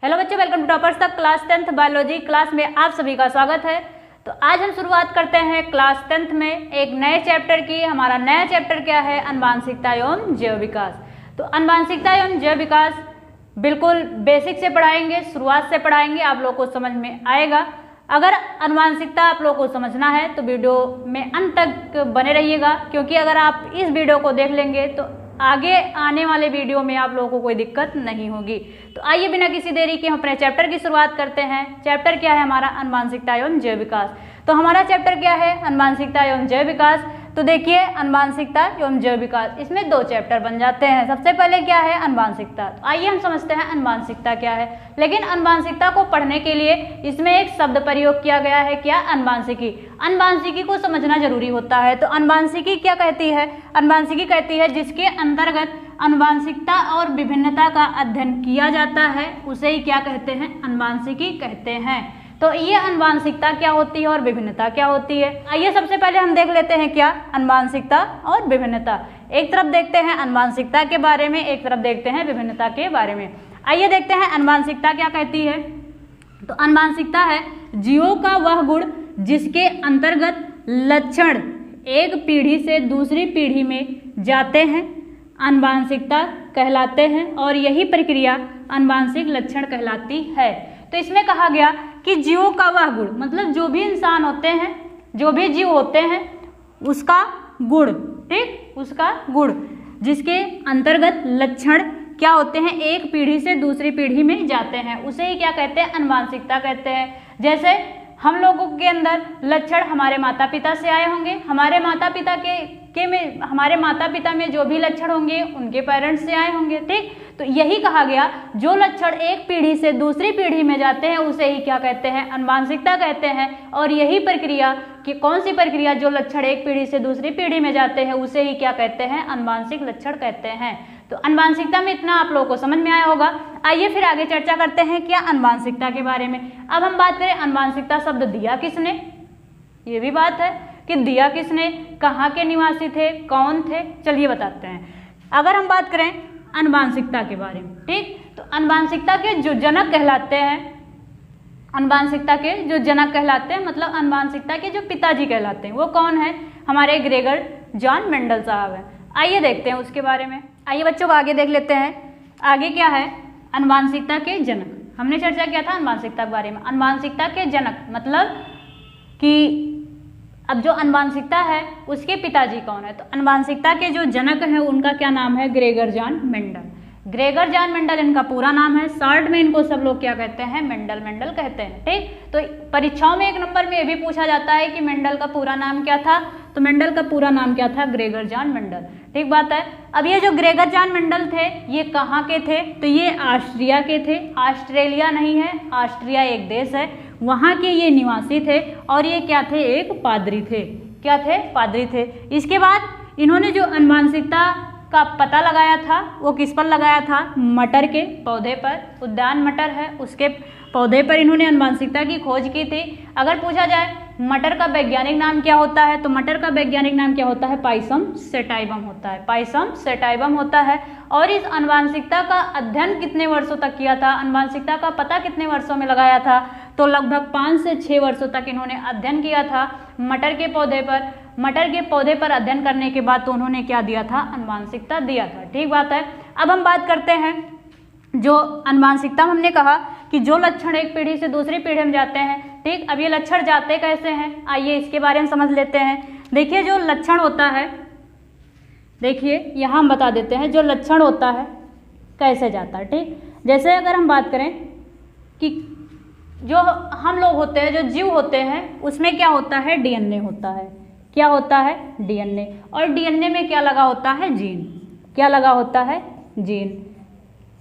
Hello बच्चों, welcome to toppers तक class 10th biology class में आप सभी का स्वागत है। तो आज हम शुरुआत करते हैं क्लास 10th में एक नए चैप्टर की। हमारा नया चैप्टर क्या है? आनुवांशिकता एवं जैव विकास। तो आनुवांशिकता एवं जैव विकास बिल्कुल बेसिक से पढ़ाएंगे, शुरुआत से पढ़ाएंगे, आप लोग को समझ में आएगा। अगर आनुवांशिकता आप लोग को समझना है तो वीडियो में अंत तक बने रहिएगा, क्योंकि अगर आप इस वीडियो को देख लेंगे तो आगे आने वाले वीडियो में आप लोगों को कोई दिक्कत नहीं होगी। तो आइए बिना किसी देरी के हम अपने चैप्टर की शुरुआत करते हैं। चैप्टर क्या है हमारा? आनुवांशिकता एवं जैव विकास। तो हमारा चैप्टर क्या है? आनुवांशिकता एवं जैव विकास। तो देखिए, आनुवांशिकता एवं जैव विकास, इसमें दो चैप्टर बन जाते हैं। सबसे पहले क्या है? आनुवांशिकता। तो आइए हम समझते हैं आनुवांशिकता क्या है। लेकिन आनुवांशिकता को पढ़ने के लिए इसमें एक शब्द प्रयोग किया गया है, क्या? आनुवांशिकी। आनुवांशिकी को समझना जरूरी होता है। तो आनुवांशिकी क्या कहती है? आनुवांशिकी कहती है जिसके अंतर्गत आनुवांशिकता और विभिन्नता का अध्ययन किया जाता है, उसे ही क्या कहते हैं? आनुवांशिकी कहते हैं। तो ये आनुवांशिकता क्या होती है और विभिन्नता क्या होती है? आइए सबसे पहले हम देख लेते हैं क्या आनुवांशिकता और विभिन्नता। एक तरफ देखते हैं आनुवांशिकता के बारे में, एक तरफ देखते हैं विभिन्नता के बारे में। आइए देखते हैं आनुवांशिकता क्या कहती है। तो आनुवांशिकता है जीवों का वह गुण जिसके अंतर्गत लक्षण एक पीढ़ी से दूसरी पीढ़ी में जाते हैं, आनुवांशिकता कहलाते हैं, और यही प्रक्रिया आनुवांशिक लक्षण कहलाती है। तो इसमें कहा गया कि जीवों का वह गुण, मतलब जो भी इंसान होते हैं, जो भी जीव होते हैं, उसका गुण, ठीक, उसका गुण जिसके अंतर्गत लक्षण क्या होते हैं, एक पीढ़ी से दूसरी पीढ़ी में जाते हैं, उसे ही क्या कहते हैं? आनुवांशिकता कहते हैं। जैसे हम लोगों के अंदर लक्षण हमारे माता पिता से आए होंगे, हमारे माता पिता हमारे माता पिता में जो भी लक्षण होंगे उनके पेरेंट्स से आए होंगे, ठीक। तो यही कहा गया, जो लक्षण एक पीढ़ी से दूसरी पीढ़ी में जाते हैं उसे ही क्या कहते हैं? आनुवांशिकता कहते हैं। और यही प्रक्रिया कि कौन सी प्रक्रिया? जो लक्षण एक पीढ़ी से दूसरी पीढ़ी में जाते हैं उसे ही क्या कहते हैं? आनुवांशिक लक्षण कहते हैं। तो आनुवांशिकता में इतना आप लोगों को समझ में आया होगा। आइए फिर आगे चर्चा करते हैं क्या आनुवांशिकता के बारे में। अब हम बात करें आनुवांशिकता शब्द दिया किसने, ये भी बात है कि दिया किसने, कहाँ के निवासी थे, कौन थे, चलिए बताते हैं। अगर हम बात करें आनुवांशिकता के बारे में, ठीक, तो आनुवांशिकता के जो जनक कहलाते हैं, आनुवांशिकता के जो जनक कहलाते हैं, मतलब आनुवांशिकता के जो पिताजी कहलाते हैं, वो कौन है? हमारे ग्रेगर जॉन मेंडल साहब हैं। आइए देखते हैं उसके बारे में। आइए बच्चों को आगे देख लेते हैं। आगे क्या है? आनुवांशिकता के जनक। हमने चर्चा किया था आनुवांशिकता के बारे में। आनुवांशिकता के जनक मतलब कि अब जो आनुवांशिकता है उसके पिताजी कौन है? तो आनुवांशिकता के जो जनक हैं उनका क्या नाम है? Gregor John Mendel. Gregor John Mendel इनका पूरा नाम है। शॉर्ट में इनको सब लोग क्या कहते हैं? मेंडल कहते हैं, ठीक। तो परीक्षाओं में एक नंबर में ये भी पूछा जाता है कि मेंडल का पूरा नाम क्या था? तो मेंडल का पूरा नाम क्या था? ग्रेगर जॉन मेंडल, ठीक बात है। अब ये जो ग्रेगर जॉन मेंडल थे ये कहाँ के थे? तो ये ऑस्ट्रिया के थे। ऑस्ट्रेलिया नहीं है, ऑस्ट्रिया एक देश है, वहाँ के ये निवासी थे। और ये क्या थे? एक पादरी थे। क्या थे? पादरी थे। इसके बाद इन्होंने जो आनुवांशिकता का पता लगाया था वो किस पर लगाया था? मटर के पौधे पर। उद्यान मटर है, उसके पौधे पर इन्होंने आनुवांशिकता की खोज की थी। अगर पूछा जाए मटर का वैज्ञानिक नाम क्या होता है, तो मटर का वैज्ञानिक नाम क्या होता है? पाइसम सेटाइवम होता है। पाइसम सेटाइवम होता है। और इस आनुवांशिकता का अध्ययन कितने वर्षों तक किया था? आनुवांशिकता का पता कितने वर्षों में लगाया था? तो लगभग 5 से 6 वर्षों तक इन्होंने अध्ययन किया था मटर के पौधे पर। मटर के पौधे पर अध्ययन करने के बाद तो उन्होंने क्या दिया था? आनुवांशिकता दिया था, ठीक बात है। अब हम बात करते हैं जो आनुवांशिकता में हमने कहा कि जो लक्षण एक पीढ़ी से दूसरी पीढ़ी में जाते हैं, ठीक। अब ये लक्षण जाते कैसे हैं? आइए इसके बारे में समझ लेते हैं। देखिए जो लक्षण होता है, देखिए यहाँ हम बता देते हैं जो लक्षण होता है कैसे जाता है, ठीक। जैसे अगर हम बात करें कि जो हम लोग होते हैं, जो जीव होते हैं, उसमें क्या होता है? डीएनए होता है। क्या होता है? डीएनए। और डीएनए में क्या लगा होता है? जीन। क्या लगा होता है? जीन।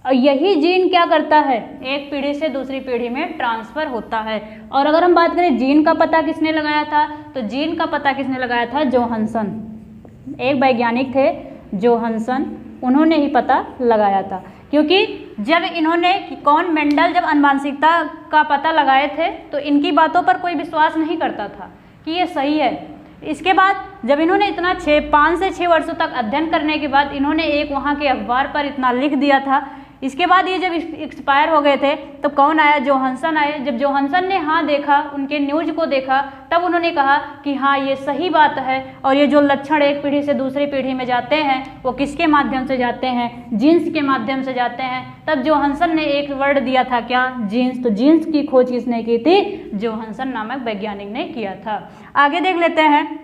और यही जीन क्या करता है? एक पीढ़ी से दूसरी पीढ़ी में ट्रांसफर होता है। और अगर हम बात करें जीन का पता किसने लगाया था, तो जीन का पता किसने लगाया था? जोहानसन। एक वैज्ञानिक थे जोहानसन, उन्होंने ही पता लगाया था। क्योंकि जब इन्होंने कौन? मेंडल जब आनुवांशिकता का पता लगाए थे तो इनकी बातों पर कोई विश्वास नहीं करता था कि ये सही है। इसके बाद जब इन्होंने इतना 5 से 6 वर्षों तक अध्ययन करने के बाद इन्होंने एक वहाँ के अखबार पर इतना लिख दिया था, इसके बाद ये जब एक्सपायर हो गए थे तो कौन आया, जोहानसन आए। जब जोहानसन ने हाँ देखा, उनके न्यूज को देखा, तब उन्होंने कहा कि हाँ ये सही बात है और ये जो लक्षण एक पीढ़ी से दूसरी पीढ़ी में जाते हैं वो किसके माध्यम से जाते हैं, जीन्स के माध्यम से जाते हैं। तब जोहानसन ने एक वर्ड दिया था, क्या, जीन्स। तो जीन्स की खोज किसने की थी, जोहानसन नामक वैज्ञानिक ने किया था। आगे देख लेते हैं,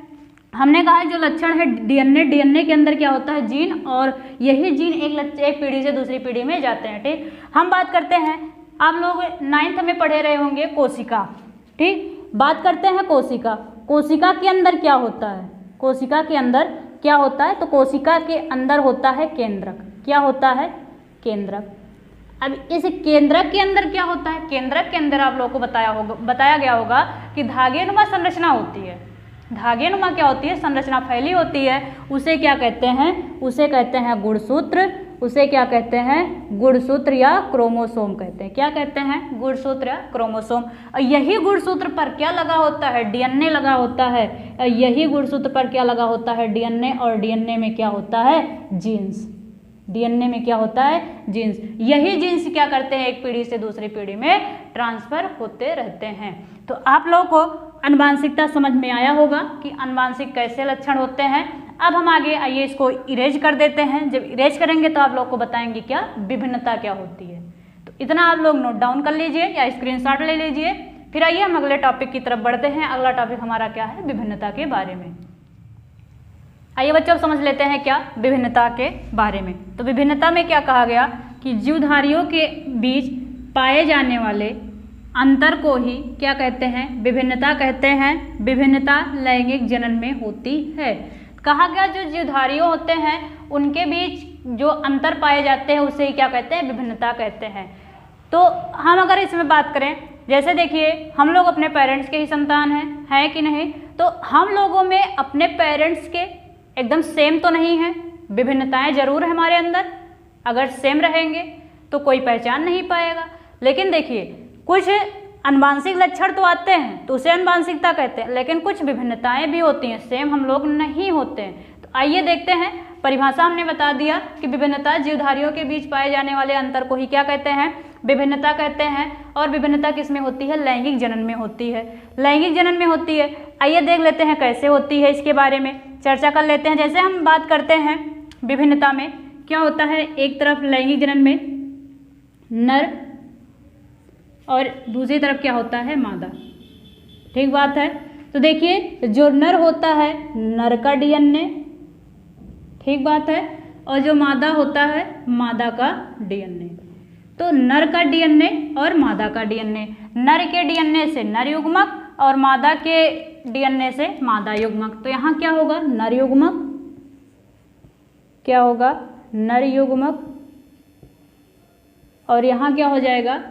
हमने कहा जो लक्षण है डीएनए, डीएनए के अंदर क्या होता है, जीन, और यही जीन एक पीढ़ी से दूसरी पीढ़ी में जाते हैं। ठीक, हम बात करते हैं, आप लोग 9th में पढ़े रहे होंगे कोशिका। ठीक, बात करते हैं कोशिका। कोशिका के अंदर क्या होता है, कोशिका के अंदर क्या होता है, तो कोशिका के अंदर होता है केंद्रक। क्या होता है, केंद्रक। अब इस केंद्रक के अंदर क्या होता है, केंद्रक के अंदर आप लोगों को बताया गया होगा कि धागेनुमा संरचना होती है। धागेनुमा क्या होती है, संरचना फैली होती है। उसे क्या कहते हैं, उसे कहते हैं गुणसूत्र। उसे क्या कहते हैं, गुणसूत्र या क्रोमोसोम कहते हैं। क्या कहते हैं, गुणसूत्र या क्रोमोसोम। और यही गुणसूत्र पर क्या लगा होता है, डीएनए लगा होता है। यही गुणसूत्र पर क्या लगा होता है, डीएनए, और डीएनए में क्या होता है, जीन्स। डीएनए में क्या होता है, जीन्स। यही जीन्स क्या करते हैं, एक पीढ़ी से दूसरी पीढ़ी में ट्रांसफर होते रहते हैं। तो आप लोगों को आनुवांशिकता समझ में आया होगा कि आनुवांशिक कैसे लक्षण होते हैं। अब हम आगे आइए इसको इरेज कर देते हैं। जब इरेज करेंगे तो आप लोग को बताएंगे क्या विभिन्नता क्या होती है। तो इतना आप लोग नोट डाउन कर लीजिए या स्क्रीनशॉट ले लीजिए। फिर आइए हम अगले टॉपिक की तरफ बढ़ते हैं। अगला टॉपिक हमारा क्या है, विभिन्नता के बारे में। आइए बच्चों समझ लेते हैं क्या विभिन्नता के बारे में। तो विभिन्नता में क्या कहा गया कि जीवधारियों के बीच पाए जाने वाले अंतर को ही क्या कहते हैं, विभिन्नता कहते हैं। विभिन्नता लैंगिक जनन में होती है। कहा गया जो जीवधारियों होते हैं उनके बीच जो अंतर पाए जाते हैं उसे क्या कहते हैं, विभिन्नता कहते हैं। तो हम अगर इसमें बात करें, जैसे देखिए हम लोग अपने पेरेंट्स के ही संतान हैं, है कि नहीं। तो हम लोगों में अपने पेरेंट्स के एकदम सेम तो नहीं है, विभिन्नताएं जरूर है हमारे अंदर। अगर सेम रहेंगे तो कोई पहचान नहीं पाएगा। लेकिन देखिए कुछ आनुवांशिक लक्षण तो आते हैं तो उसे आनुवांशिकता कहते हैं, लेकिन कुछ विभिन्नताएं भी होती हैं, सेम हम लोग नहीं होते हैं। तो आइए देखते हैं, परिभाषा हमने बता दिया कि विभिन्नता जीवधारियों के बीच पाए जाने वाले अंतर को ही क्या कहते हैं, विभिन्नता कहते हैं। और विभिन्नता किस में होती है, लैंगिक जनन में होती है। लैंगिक जनन में होती है। आइए देख लेते हैं कैसे होती है, इसके बारे में चर्चा कर लेते हैं। जैसे हम बात करते हैं विभिन्नता में क्या होता है, एक तरफ लैंगिक जनन में नर और दूसरी तरफ क्या होता है, मादा। ठीक बात है। तो देखिए जो नर होता है, नर का डीएनए, ठीक बात है, और जो मादा होता है, मादा का डीएनए। तो नर का डीएनए और मादा का डीएनए, नर के डीएनए से नर युग्मक और मादा के डीएनए से मादा युग्मक। तो यहाँ क्या होगा, नर युग्मक, क्या होगा, नर युग्मक, और यहाँ क्या हो जाएगा,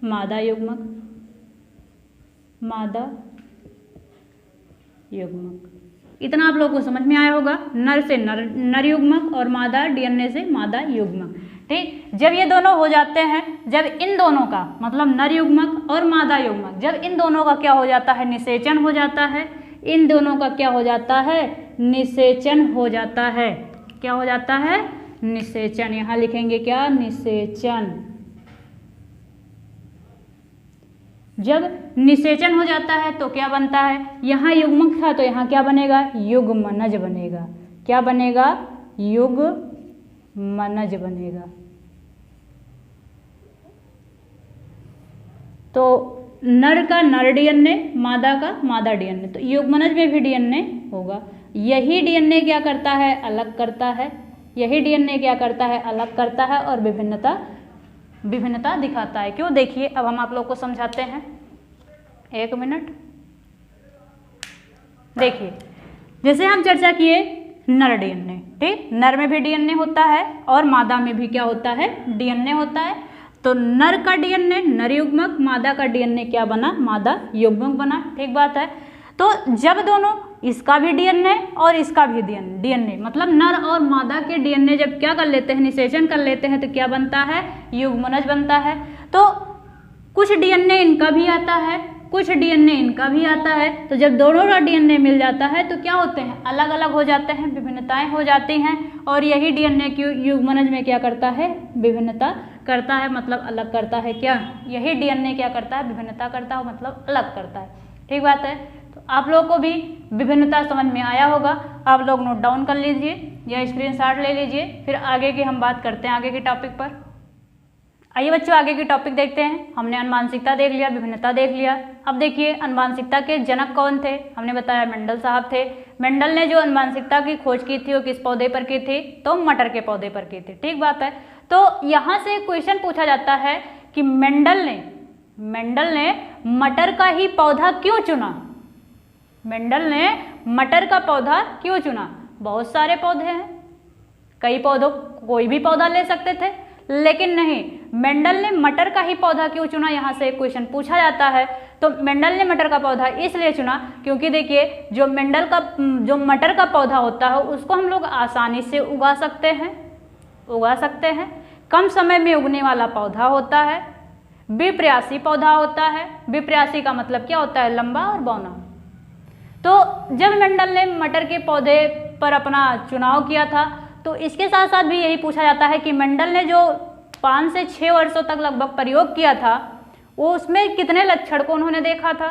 मादा युग्मक, मादा युग्मक। इतना आप लोगों को समझ में आया होगा। नर से नर युग्मक और मादा डीएनए से मादा युग्मक। ठीक, जब ये दोनों हो जाते हैं, जब इन दोनों का मतलब नर युग्मक और मादा युग्मक, जब इन दोनों का क्या हो जाता है, निषेचन हो जाता है। इन दोनों का क्या हो जाता है, निषेचन हो जाता है। क्या हो जाता है, निषेचन। यहाँ लिखेंगे क्या, निषेचन। जब निषेचन हो जाता है तो क्या बनता है, यहाँ युग्मक था तो यहाँ क्या बनेगा, युग्मनज बनेगा। क्या बनेगा, युग्मनज बनेगा। तो नर का नर डीएनए, मादा का मादा डीएनए, तो युग्मनज में भी डीएनए होगा। यही डीएनए क्या करता है, अलग करता है। यही डीएनए क्या करता है, अलग करता है और विभिन्नता दिखाता है। क्यों, देखिए अब हम आप लोग को समझाते हैं। एक मिनट, देखिए जैसे हम चर्चा किए नर डीएनए, ठीक, नर में भी डीएनए होता है और मादा में भी क्या होता है, डीएनए होता है। तो नर का डीएनए नर युग्मक, मादा का डीएनए क्या बना, मादा युग्मक बना। ठीक बात है। तो जब दोनों, इसका भी डीएनए और इसका भी डीएनए मतलब नर और मादा के डीएनए जब क्या कर लेते हैं, निषेचन कर लेते हैं, तो क्या बनता है, युग्मनज बनता है। तो कुछ डीएनए इनका भी आता है, कुछ डीएनए इनका भी आता है। तो जब दोनों का डीएनए मिल जाता है तो क्या होते हैं, अलग अलग हो जाते हैं, विभिन्नताएं हो जाती हैं। और यही डीएनए की युग्मनज में क्या करता है, विभिन्नता करता है मतलब अलग करता है क्या, यही डीएनए क्या करता है, विभिन्नता करता है मतलब अलग करता है। ठीक बात है। तो आप लोगों को भी विभिन्नता समझ में आया होगा, आप लोग नोट डाउन कर लीजिए या स्क्रीनशॉट ले लीजिए, फिर आगे की हम बात करते हैं आगे के टॉपिक पर। आइए बच्चों आगे की टॉपिक देखते हैं। हमने अनुवांशिकता देख लिया, विभिन्नता देख लिया। अब देखिए अनुवांशिकता के जनक कौन थे, हमने बताया मेंडल साहब थे। मेंडल ने जो अनुवांशिकता की खोज की थी वो किस पौधे पर की थी, तो मटर के पौधे पर की थी। ठीक बात है। तो यहाँ से क्वेश्चन पूछा जाता है कि मेंडल ने मटर का ही पौधा क्यों चुना, मेंडल ने मटर का पौधा क्यों चुना। बहुत सारे पौधे हैं, कई पौधों कोई भी पौधा ले सकते थे, लेकिन नहीं, मेंडल ने मटर का ही पौधा क्यों चुना, यहाँ से एक क्वेश्चन पूछा जाता है। तो मेंडल ने मटर का पौधा इसलिए चुना क्योंकि देखिए जो मटर का पौधा होता है उसको हम लोग आसानी से उगा सकते हैं, कम समय में उगने वाला पौधा होता है, विप्रयासी पौधा होता है। विप्रयासी का मतलब क्या होता है, लंबा और बौना। तो जब मेंडल ने मटर के पौधे पर अपना चुनाव किया था तो इसके साथ साथ भी यही पूछा जाता है कि मेंडल ने जो 5 से 6 वर्षों तक लगभग प्रयोग किया था वो उसमें कितने लक्षण को उन्होंने देखा था,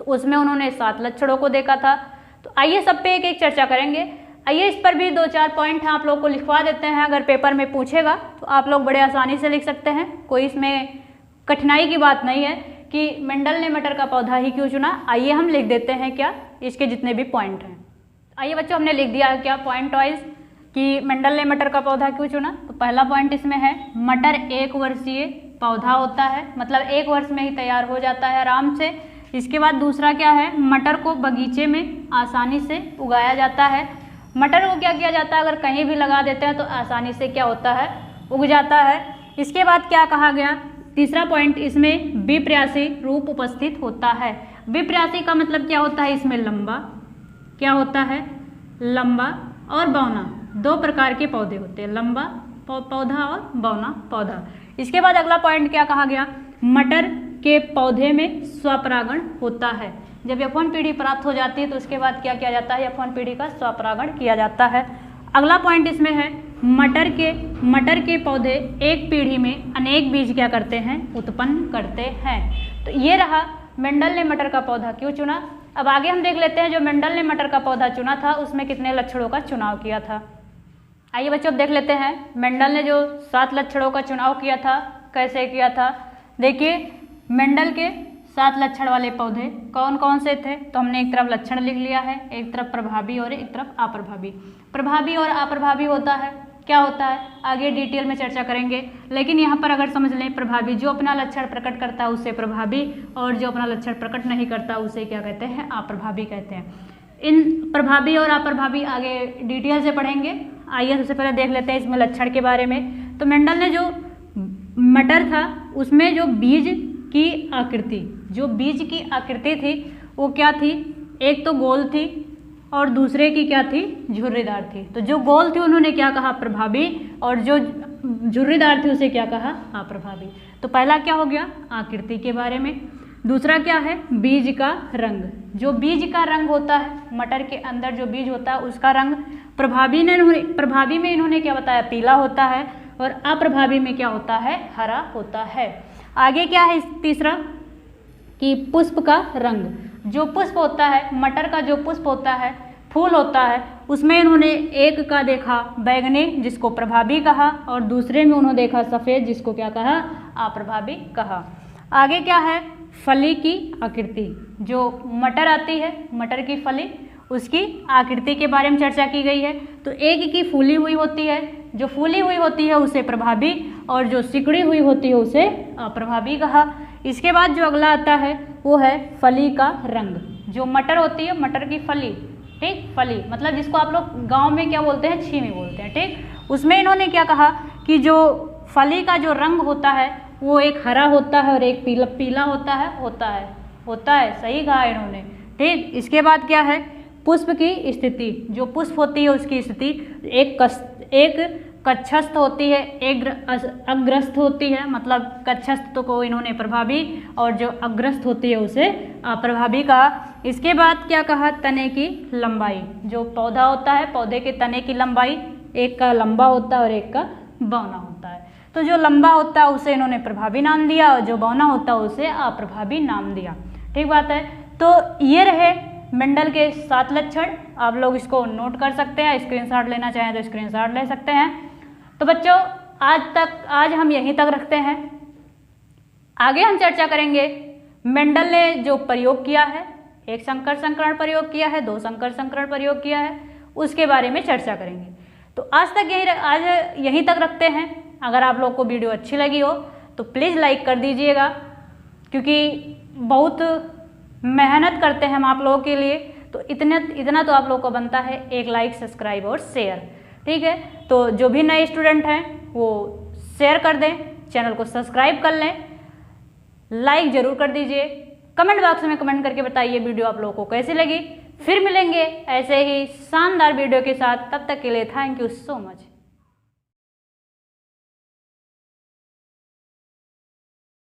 तो उसमें उन्होंने 7 लक्षणों को देखा था। तो आइए सब पे एक एक चर्चा करेंगे। आइए इस पर भी 2-4 पॉइंट हैं, आप लोग को लिखवा देते हैं, अगर पेपर में पूछेगा तो आप लोग बड़े आसानी से लिख सकते हैं, कोई इसमें कठिनाई की बात नहीं है कि मेंडल ने मटर का पौधा ही क्यों चुना। आइए हम लिख देते हैं क्या इसके जितने भी पॉइंट हैं। आइए बच्चों हमने लिख दिया क्या पॉइंट वाइज कि मेंडल ने मटर का पौधा क्यों चुना। तो पहला पॉइंट इसमें है मटर 1 वर्षीय पौधा होता है, मतलब 1 वर्ष में ही तैयार हो जाता है आराम से। इसके बाद दूसरा क्या है, मटर को बगीचे में आसानी से उगाया जाता है। मटर को क्या किया जाता है, अगर कहीं भी लगा देते हैं तो आसानी से क्या होता है, उग जाता है। इसके बाद क्या कहा गया, तीसरा पॉइंट इसमें विप्रयासी रूप उपस्थित होता है। विप्रयासी का मतलब क्या होता है, इसमें लंबा क्या होता है, लंबा और बौना 2 प्रकार के पौधे होते हैं, लंबा पौधा और बौना पौधा। इसके बाद अगला पॉइंट क्या कहा गया, मटर के पौधे में स्वपरागण होता है। जब यौवन पीढ़ी प्राप्त हो जाती है तो उसके बाद क्या किया जाता है, यौवन पीढ़ी का स्वपरागण किया जाता है। अगला पॉइंट इसमें है मटर के पौधे एक पीढ़ी में अनेक बीज क्या करते हैं, उत्पन्न करते हैं। तो ये रहा मेंडल ने मटर का पौधा क्यों चुना। अब आगे हम देख लेते हैं जो मेंडल ने मटर का पौधा चुना था उसमें कितने लक्षणों का चुनाव किया था। आइए बच्चों अब देख लेते हैं मेंडल ने जो 7 लक्षणों का चुनाव किया था कैसे किया था। देखिए मेंडल के 7 लक्षण वाले पौधे कौन कौन से थे, तो हमने एक तरफ लक्षण लिख लिया है, एक तरफ प्रभावी और एक तरफ अप्रभावी। प्रभावी और अप्रभावी होता है क्या होता है, आगे डिटेल में चर्चा करेंगे, लेकिन यहाँ पर अगर समझ लें प्रभावी जो अपना लक्षण प्रकट करता है उसे प्रभावी, और जो अपना लक्षण प्रकट नहीं करता उसे क्या कहते हैं, अप्रभावी कहते हैं। इन प्रभावी और अप्रभावी आगे डिटेल से पढ़ेंगे। आइए सबसे पहले देख लेते हैं इसमें लक्षण के बारे में। तो मेंडल ने जो मटर था उसमें जो बीज की आकृति थी वो क्या थी, एक तो गोल थी और दूसरे की क्या थी, झुर्रीदार थी। तो जो गोल थी उन्होंने क्या कहा, प्रभावी, और जो झुर्रीदार थी उसे क्या कहा, अप्रभावी। तो पहला क्या हो गया, आकृति के बारे में। दूसरा क्या है, बीज का रंग। जो बीज का रंग होता है, मटर के अंदर जो बीज होता है उसका रंग प्रभावी में इन्होंने क्या बताया, पीला होता है, और अप्रभावी में क्या होता है, हरा होता है। आगे क्या है तीसरा, कि पुष्प का रंग। जो पुष्प होता है, मटर का जो पुष्प होता है, फूल होता है, उसमें इन्होंने एक का देखा बैगनी जिसको प्रभावी कहा, और दूसरे में उन्होंने देखा सफ़ेद जिसको क्या कहा, अप्रभावी कहा। आगे क्या है, फली की आकृति। जो मटर आती है, मटर की फली, उसकी आकृति के बारे में चर्चा की गई है। तो एक की फूली हुई होती है, जो फूली हुई होती है उसे प्रभावी, और जो सिकुड़ी हुई होती है उसे अप्रभावी कहा। इसके बाद जो अगला आता है वो है फली का रंग। जो मटर होती है, मटर की फली, ठीक, फली मतलब जिसको आप लोग गांव में क्या बोलते हैं, छीमी बोलते हैं, ठीक। उसमें इन्होंने क्या कहा कि जो फली का जो रंग होता है वो एक हरा होता है और एक पीला होता है, सही कहा इन्होंने, ठीक। इसके बाद क्या है, पुष्प की स्थिति। जो पुष्प होती है उसकी स्थिति एक कक्षस्थ होती है, एक अग्रस्थ होती है, मतलब कक्षस्थ को इन्होंने प्रभावी और जो अग्रस्थ होती है उसे अप्रभावी कहा। इसके बाद क्या कहा, तने की लंबाई। जो पौधा होता है, पौधे के तने की लंबाई, एक का लंबा होता है और एक का बौना होता है। तो जो लंबा होता है उसे इन्होंने प्रभावी नाम दिया और जो बौना होता है उसे अप्रभावी नाम दिया। ठीक बात है। तो ये रहे मेंडल के 7 लक्षण। आप लोग इसको नोट कर सकते हैं, स्क्रीनशॉट लेना चाहें तो स्क्रीनशॉट ले सकते हैं। तो बच्चों आज हम यहीं तक रखते हैं। आगे हम चर्चा करेंगे मेंडल ने जो प्रयोग किया है, एक संकर संकरण प्रयोग किया है, 2 संकर संकरण प्रयोग किया है, उसके बारे में चर्चा करेंगे। तो आज यहीं तक रखते हैं। अगर आप लोग को वीडियो अच्छी लगी हो तो प्लीज़ लाइक कर दीजिएगा, क्योंकि बहुत मेहनत करते हैं हम आप लोगों के लिए। तो इतना तो आप लोगों को बनता है, एक लाइक, सब्सक्राइब और शेयर। ठीक है। तो जो भी नए स्टूडेंट हैं वो शेयर कर दें, चैनल को सब्सक्राइब कर लें, लाइक ज़रूर कर दीजिए। कमेंट बॉक्स में कमेंट करके बताइए वीडियो आप लोगों को कैसी लगी। फिर मिलेंगे ऐसे ही शानदार वीडियो के साथ। तब तक के लिए थैंक यू सो मच।